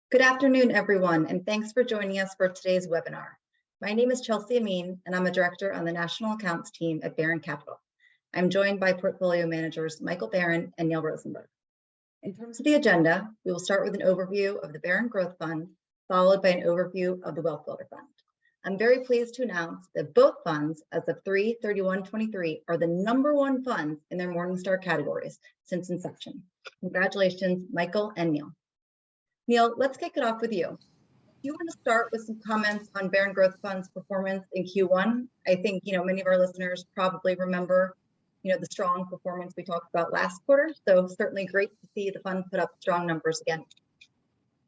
Good afternoon, everyone, and thanks for joining us for today's webinar. My name is Chelsea Amin, and I'm a director on the National Accounts team at Baron Capital. I'm joined by portfolio managers Michael Baron and Neal Rosenberg. In terms of the agenda, we will start with an overview of the Baron Growth Fund, followed by an overview of the WealthBuilder Fund. I'm very pleased to announce that both funds, as of 3/31/23, are the #1 funds in their Morningstar categories since inception. Congratulations, Michael and Neal. Neal, let's kick it off with you. You want to start with some comments on Baron Growth Fund's performance in Q1. I think many of our listeners probably remember the strong performance we talked about last quarter. So certainly great to see the fund put up strong numbers again.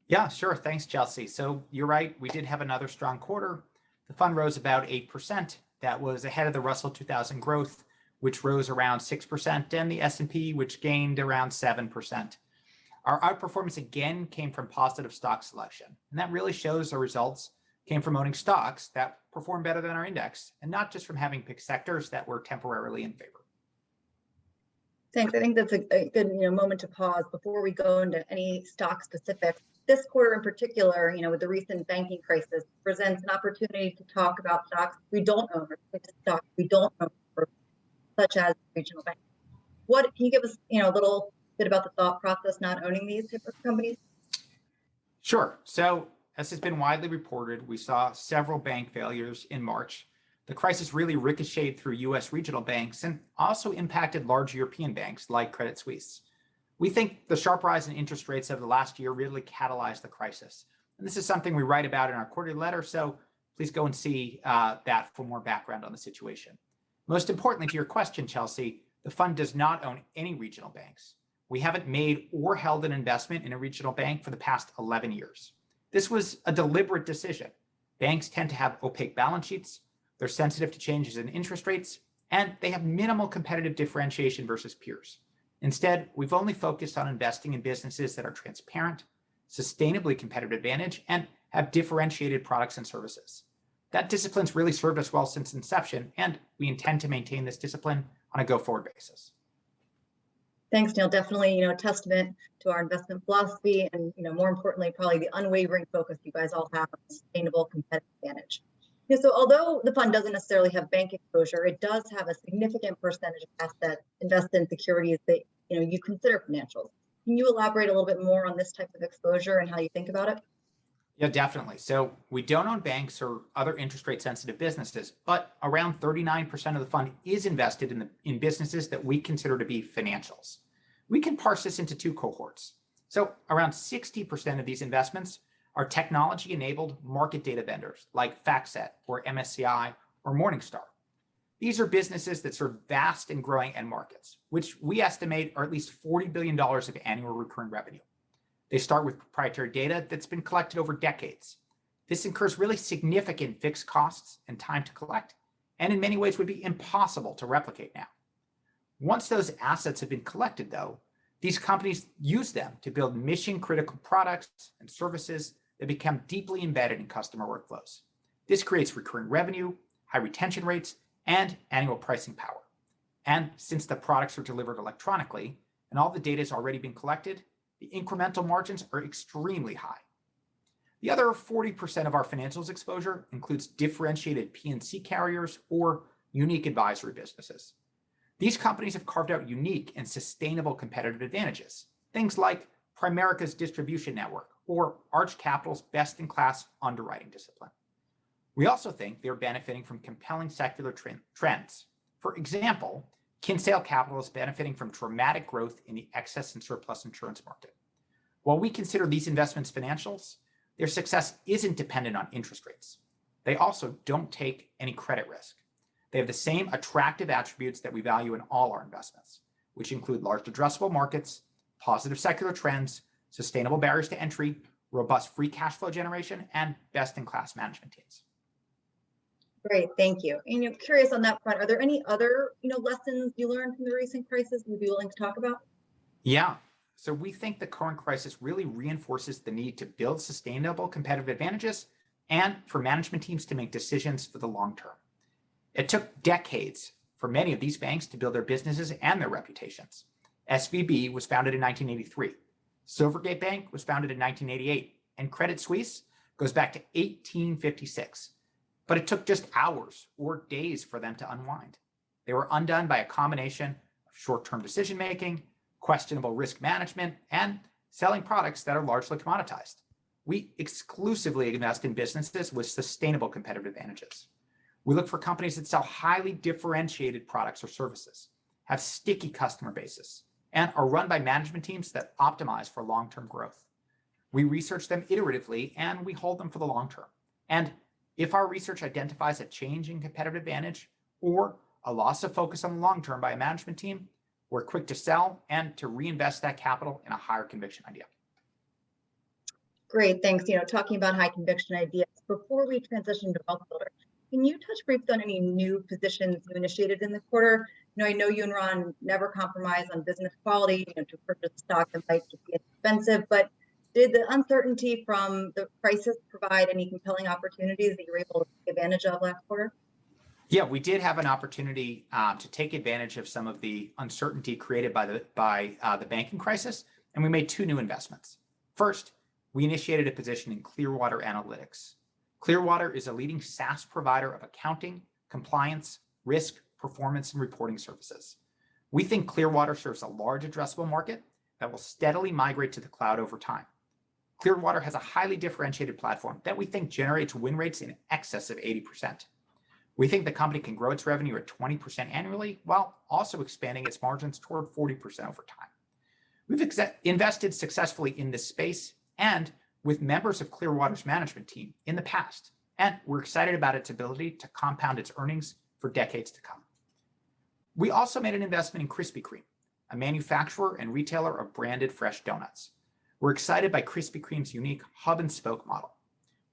Yeah, sure. Thanks, Chelsea. So you're right. We did have another strong quarter. The fund rose about 8%. That was ahead of the Russell 2000 growth, which rose around 6%, and the S&P, which gained around 7%. Our outperformance again came from positive stock selection, and that really shows the results came from owning stocks that perform better than our index, and not just from having picked sectors that were temporarily in favor. Thanks. I think that's a good moment to pause before we go into any stock specifics. This quarter in particular, with the recent banking crisis, presents an opportunity to talk about stocks we don't own, or stocks we don't own, such as regional banks. What can you give us, a little bit about the thought process not owning these type of companies? Sure. So as has been widely reported, we saw several bank failures in March. The crisis really ricocheted through U.S. regional banks and also impacted large European banks like Credit Suisse. We think the sharp rise in interest rates over the last year really catalyzed the crisis. And this is something we write about in our quarterly letter, so please go and see that for more background on the situation. Most importantly to your question, Chelsea, the fund does not own any regional banks. We haven't made or held an investment in a regional bank for the past 11 years. This was a deliberate decision. Banks tend to have opaque balance sheets, they're sensitive to changes in interest rates, and they have minimal competitive differentiation versus peers. Instead, we've only focused on investing in businesses that are transparent, sustainably competitive advantage, and have differentiated products and services. That discipline's really served us well since inception, and we intend to maintain this discipline on a go-forward basis. Thanks, Neal. Definitely, a testament to our investment philosophy and, more importantly, probably the unwavering focus you guys all have on sustainable competitive advantage. So although the fund doesn't necessarily have bank exposure, it does have a significant percentage of assets invested in securities that, you consider financials. Can you elaborate a little bit more on this type of exposure and how you think about it? Yeah, definitely. So we don't own banks or other interest rate sensitive businesses, but around 39% of the fund is invested in businesses that we consider to be financials. We can parse this into two cohorts. So around 60% of these investments are technology-enabled market data vendors like FactSet or MSCI or Morningstar. These are businesses that serve vast and growing end markets, which we estimate are at least $40 billion of annual recurring revenue. They start with proprietary data that's been collected over decades. This incurs really significant fixed costs and time to collect, and in many ways would be impossible to replicate now. Once those assets have been collected, though, these companies use them to build mission-critical products and services that become deeply embedded in customer workflows. This creates recurring revenue, high retention rates, and annual pricing power. And since the products are delivered electronically and all the data has already been collected, the incremental margins are extremely high. The other 40% of our financials exposure includes differentiated P&C carriers or unique advisory businesses. These companies have carved out unique and sustainable competitive advantages, things like Primerica's distribution network or Arch Capital's best-in-class underwriting discipline. We also think they're benefiting from compelling secular trends. For example, Kinsale Capital is benefiting from dramatic growth in the excess and surplus insurance market. While we consider these investments financials, their success isn't dependent on interest rates. They also don't take any credit risk. They have the same attractive attributes that we value in all our investments, which include large addressable markets, positive secular trends, sustainable barriers to entry, robust free cash flow generation, and best-in-class management teams. Great, thank you. And you're curious on that front, are there any other lessons you learned from the recent crisis you'd be willing to talk about? Yeah, so we think the current crisis really reinforces the need to build sustainable competitive advantages and for management teams to make decisions for the long term. It took decades for many of these banks to build their businesses and their reputations. SVB was founded in 1983. Silvergate Bank was founded in 1988, and Credit Suisse goes back to 1856. But it took just hours or days for them to unwind. They were undone by a combination of short-term decision-making, questionable risk management, and selling products that are largely commoditized. We exclusively invest in businesses with sustainable competitive advantages. We look for companies that sell highly differentiated products or services, have sticky customer bases, and are run by management teams that optimize for long-term growth. We research them iteratively and we hold them for the long term. And if our research identifies a change in competitive advantage or a loss of focus on the long term by a management team, we're quick to sell and to reinvest that capital in a higher conviction idea. Great, thanks. Talking about high conviction ideas, before we transition to WealthBuilder, can you touch briefly on any new positions you initiated in the quarter? I know you and Ron never compromise on business quality, to purchase stock that might just be expensive, but did the uncertainty from the crisis provide any compelling opportunities that you were able to take advantage of last quarter? Yeah, we did have an opportunity to take advantage of some of the uncertainty created by the banking crisis, and we made two new investments. First, we initiated a position in Clearwater Analytics. Clearwater is a leading SaaS provider of accounting, compliance, risk, performance, and reporting services. We think Clearwater serves a large addressable market that will steadily migrate to the cloud over time. Clearwater has a highly differentiated platform that we think generates win rates in excess of 80%. We think the company can grow its revenue at 20% annually while also expanding its margins toward 40% over time. We've invested successfully in this space and with members of Clearwater's management team in the past, and we're excited about its ability to compound its earnings for decades to come. We also made an investment in Krispy Kreme, a manufacturer and retailer of branded fresh donuts. We're excited by Krispy Kreme's unique hub and spoke model.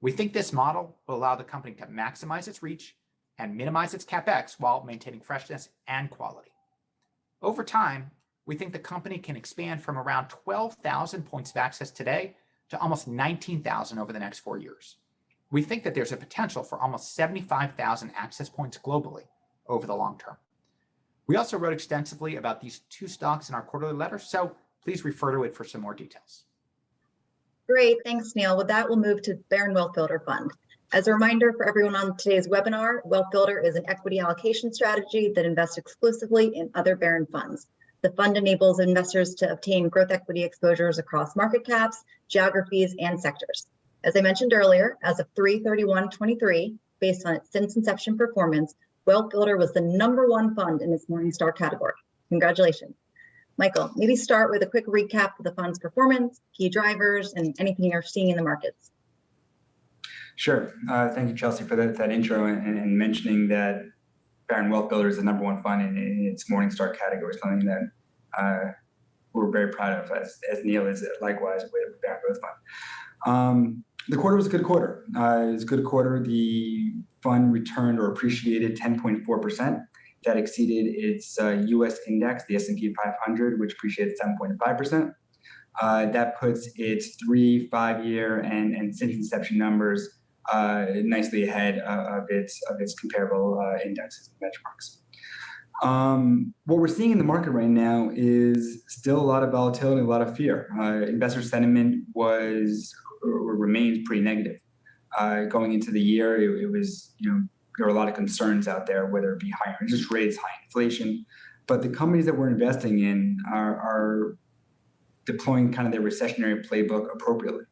We think this model will allow the company to maximize its reach and minimize its CapEx while maintaining freshness and quality. Over time, we think the company can expand from around 12,000 points of access today to almost 19,000 over the next 4 years. We think that there's a potential for almost 75,000 access points globally over the long term. We also wrote extensively about these two stocks in our quarterly letter, so please refer to it for some more details. Great, thanks, Neal. With that, we'll move to Baron WealthBuilder Fund. As a reminder for everyone on today's webinar, WealthBuilder is an equity allocation strategy that invests exclusively in other Baron funds. The fund enables investors to obtain growth equity exposures across market caps, geographies, and sectors. As I mentioned earlier, as of 3/31/23, based on its since inception performance, WealthBuilder was the #1 fund in its Morningstar category. Congratulations. Michael, maybe start with a quick recap of the fund's performance, key drivers, and anything you're seeing in the markets. Sure. Thank you, Chelsea, for that intro and mentioning that Baron WealthBuilder is the #1 fund in its Morningstar category, something that we're very proud of, as Neal is likewise with Baron Growth Fund. The quarter was a good quarter. It was a good quarter. The fund returned or appreciated 10.4%. That exceeded its U.S. index, the S&P 500, which appreciated 7.5%. That puts its 3, 5-year, and since inception numbers nicely ahead of its comparable indexes and benchmarks. What we're seeing in the market right now is still a lot of volatility, a lot of fear. Investor sentiment was or remains pretty negative. Going into the year, it was, there were a lot of concerns out there, whether it be higher interest rates, high inflation, but the companies that we're investing in are deploying kind of their recessionary playbook appropriately.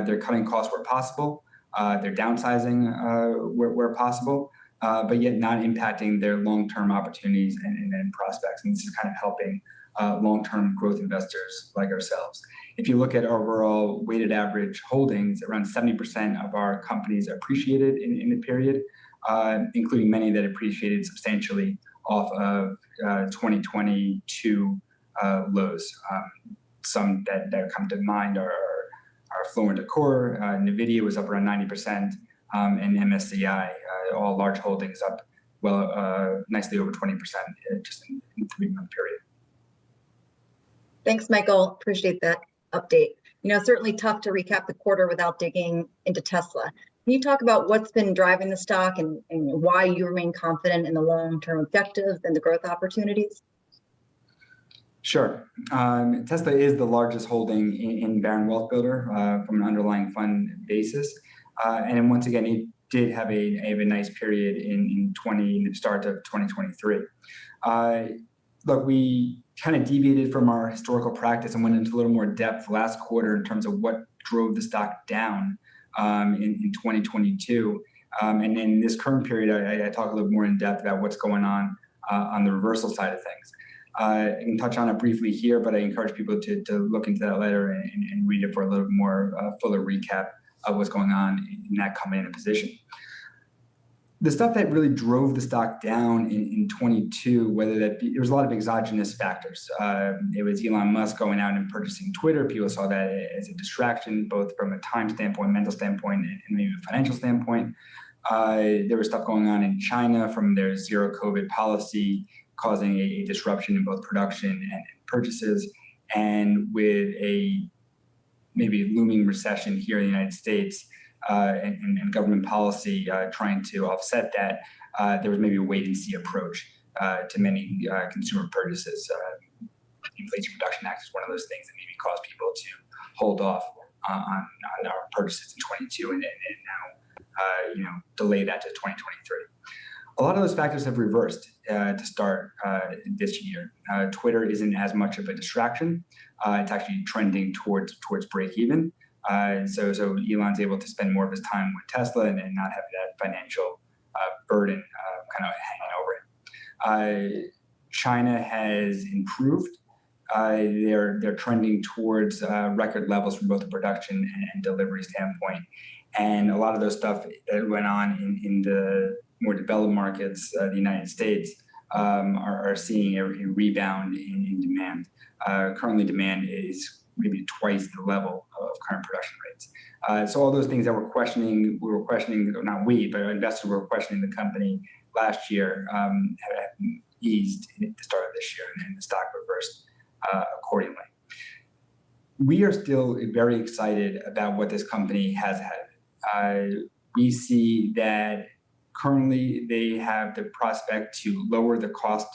They're cutting costs where possible. They're downsizing where possible, but yet not impacting their long-term opportunities and prospects. And this is kind of helping long-term growth investors like ourselves. If you look at overall weighted average holdings, around 70% of our companies appreciated in the period, including many that appreciated substantially off of 2022 lows. Some that come to mind are Flow and Decor, NVIDIA was up around 90%, and MSCI, all large holdings up nicely over 20% just in the 3-month period. Thanks, Michael. Appreciate that update. Certainly tough to recap the quarter without digging into Tesla. Can you talk about what's been driving the stock and why you remain confident in the long-term objectives and the growth opportunities? Sure. Tesla is the largest holding in Baron WealthBuilder from an underlying fund basis. And then once again, it did have a nice period in the start of 2023. Look, we kind of deviated from our historical practice and went into a little more depth last quarter in terms of what drove the stock down in 2022. And in this current period, I talk a little more in depth about what's going on the reversal side of things. I can touch on it briefly here, but I encourage people to look into that letter and read it for a little more fuller recap of what's going on in that company and position. The stuff that really drove the stock down in 22, whether that be, there was a lot of exogenous factors. It was Elon Musk going out and purchasing Twitter. People saw that as a distraction, both from a time standpoint, mental standpoint, and maybe a financial standpoint. There was stuff going on in China from their zero COVID policy, causing a disruption in both production and purchases. And with a maybe looming recession here in the United States, and government policy trying to offset that, there was maybe a wait-and-see approach to many consumer purchases. The Inflation Reduction Act is one of those things that maybe caused people to hold off on our purchases in 22 and now delay that to 2023. A lot of those factors have reversed to start this year. Twitter isn't as much of a distraction. It's actually trending towards break even. So Elon's able to spend more of his time with Tesla and not have that financial burden kind of hanging over it. China has improved. They're trending towards record levels from both a production and delivery standpoint. And a lot of those stuff that went on in the more developed markets, the United States, are seeing a rebound in demand. Currently, demand is maybe twice the level of current production rates. So all those things that we were questioning, not we, but investors were questioning the company last year, have eased at the start of this year, and the stock reversed accordingly. We are still very excited about what this company has had. We see that currently they have the prospect to lower the cost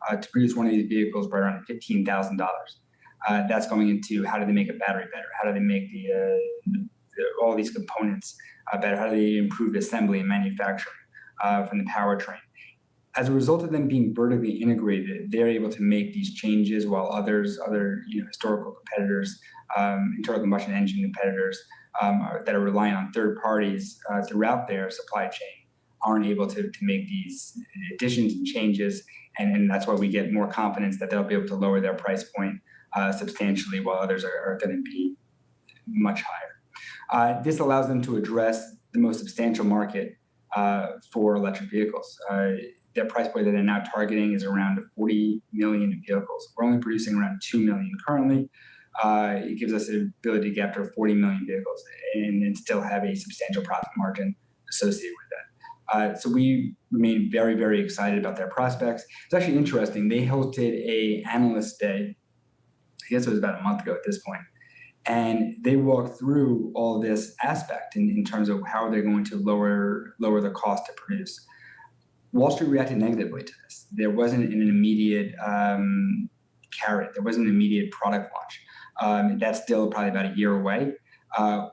to produce one of these vehicles by around $15,000. That's going into how do they make a battery better? How do they make all these components better? How do they improve the assembly and manufacturing from the powertrain? As a result of them being vertically integrated, they're able to make these changes while other historical competitors, internal combustion engine competitors that are relying on third parties throughout their supply chain aren't able to make these additions and changes. And that's why we get more confidence that they'll be able to lower their price point substantially while others are going to be much higher. This allows them to address the most substantial market for electric vehicles. Their price point that they're now targeting is around 40 million vehicles. We're only producing around 2 million currently. It gives us the ability to get after 40 million vehicles and still have a substantial profit margin associated with that. So we remain very, very excited about their prospects. It's actually interesting. They hosted an analyst day, I guess it was about a month ago at this point, and they walked through all this aspect in terms of how they're going to lower the cost to produce. Wall Street reacted negatively to this. There wasn't an immediate carrot. There wasn't an immediate product launch. That's still probably about a year away.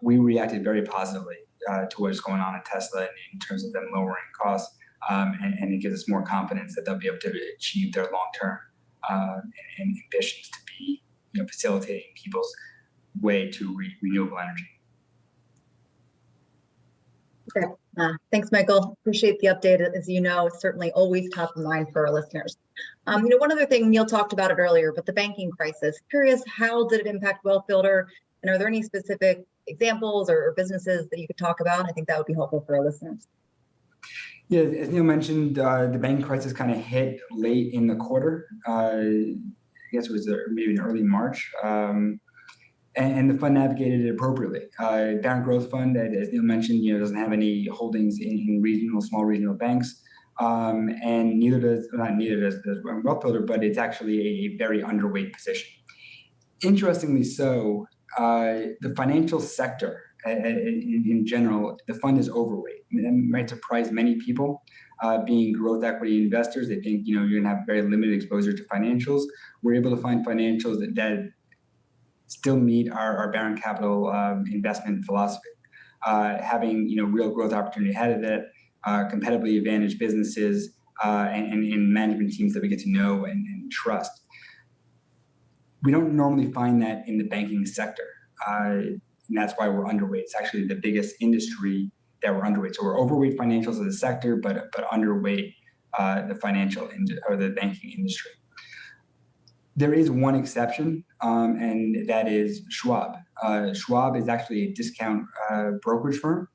We reacted very positively to what's going on at Tesla in terms of them lowering costs, and it gives us more confidence that they'll be able to achieve their long-term ambitions to be facilitating people's way to renewable energy. Okay. Thanks, Michael. Appreciate the update. As you know, it's certainly always top of mind for our listeners. One other thing, Neal talked about it earlier, but the banking crisis. Curious, how did it impact WealthBuilder? And are there any specific examples or businesses that you could talk about? I think that would be helpful for our listeners. Yeah, as Neal mentioned, the banking crisis kind of hit late in the quarter. I guess it was maybe in early March. And the fund navigated it appropriately. Baron Growth Fund, as Neal mentioned, doesn't have any holdings in small regional banks, and neither does WealthBuilder, but it's actually a very underweight position. Interestingly so, the financial sector in general, the fund is overweight. It might surprise many people, being growth equity investors, they think, you're going to have very limited exposure to financials. We're able to find financials that still meet our Baron Capital investment philosophy. Having, real growth opportunity ahead of it, competitively advantaged businesses, and management teams that we get to know and trust. We don't normally find that in the banking sector. And that's why we're underweight. It's actually the biggest industry that we're underweight. So we're overweight financials as a sector, but underweight the financial or the banking industry. There is one exception, and that is Schwab. Schwab is actually a discount brokerage firm,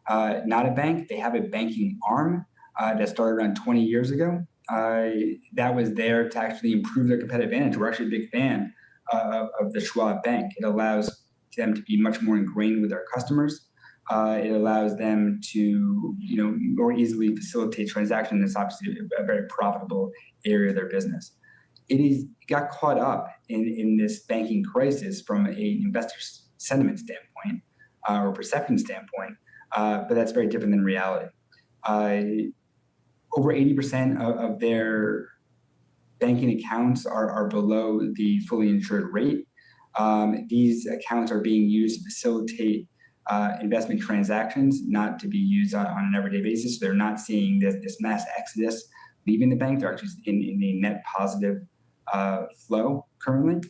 not a bank. They have a banking arm that started around 20 years ago. That was there to actually improve their competitive advantage. We're actually a big fan of the Schwab Bank. It allows them to be much more ingrained with their customers. It allows them to, more easily facilitate transactions. It's obviously a very profitable area of their business. It got caught up in this banking crisis from an investor sentiment standpoint or perception standpoint, but that's very different than reality. Over 80% of their banking accounts are below the fully insured rate. These accounts are being used to facilitate investment transactions, not to be used on an everyday basis. So they're not seeing this mass exodus leaving the bank. They're actually in a net positive flow currently.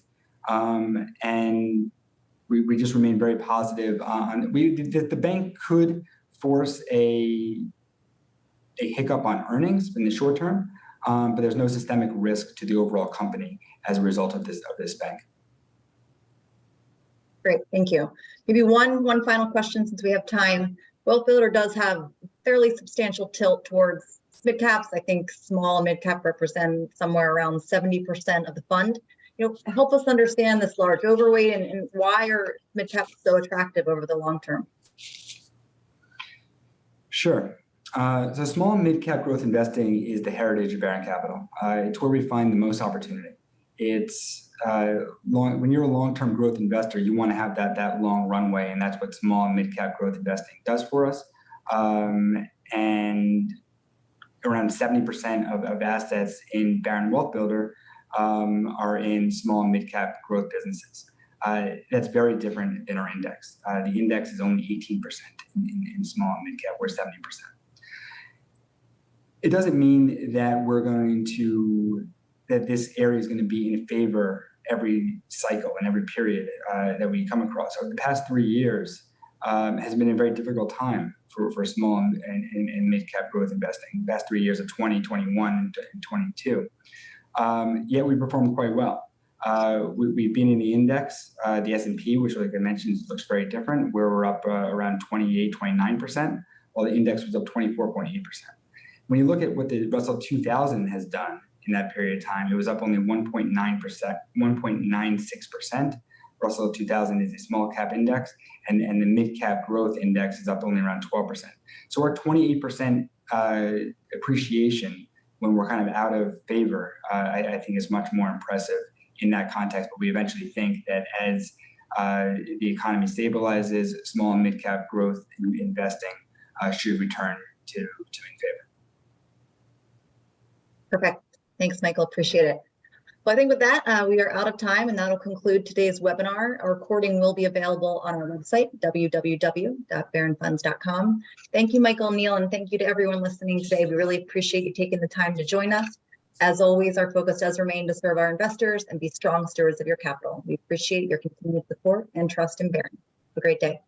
And we just remain very positive on the bank could force a hiccup on earnings in the short term, but there's no systemic risk to the overall company as a result of this bank. Great, thank you. Maybe one final question since we have time. WealthBuilder does have fairly substantial tilt towards mid caps. I think small and mid cap represent somewhere around 70% of the fund. Help us understand this large overweight and why are mid caps so attractive over the long term? Sure. So small and mid cap growth investing is the heritage of Baron Capital. It's where we find the most opportunity. It's when you're a long-term growth investor, you want to have that long runway, and that's what small and mid cap growth investing does for us. And around 70% of assets in Baron WealthBuilder are in small and mid cap growth businesses. That's very different than our index. The index is only 18% in small and mid cap. We're 70%. It doesn't mean that that this area is going to be in favor every cycle and every period that we come across. Over the past 3 years has been a very difficult time for small and mid cap growth investing. The past 3 years of 2021 and 22. Yet we performed quite well. We've been in the index, the S&P, which, like I mentioned, looks very different, where we're up around 28, 29%, while the index was up 24.8%. When you look at what the Russell 2000 has done in that period of time, it was up only 1.96%. Russell 2000 is a small cap index, and the mid cap growth index is up only around 12%. So our 28% appreciation when we're kind of out of favor, I think is much more impressive in that context. But we eventually think that as the economy stabilizes, small and mid cap growth investing should return to in favor. Perfect. Thanks, Michael. Appreciate it. Well, I think with that, we are out of time, and that'll conclude today's webinar. A recording will be available on our website, www.baronfunds.com. Thank you, Michael and Neal, and thank you to everyone listening today. We really appreciate you taking the time to join us. As always, our focus does remain to serve our investors and be strong stewards of your capital. We appreciate your continued support and trust in Baron. Have a great day.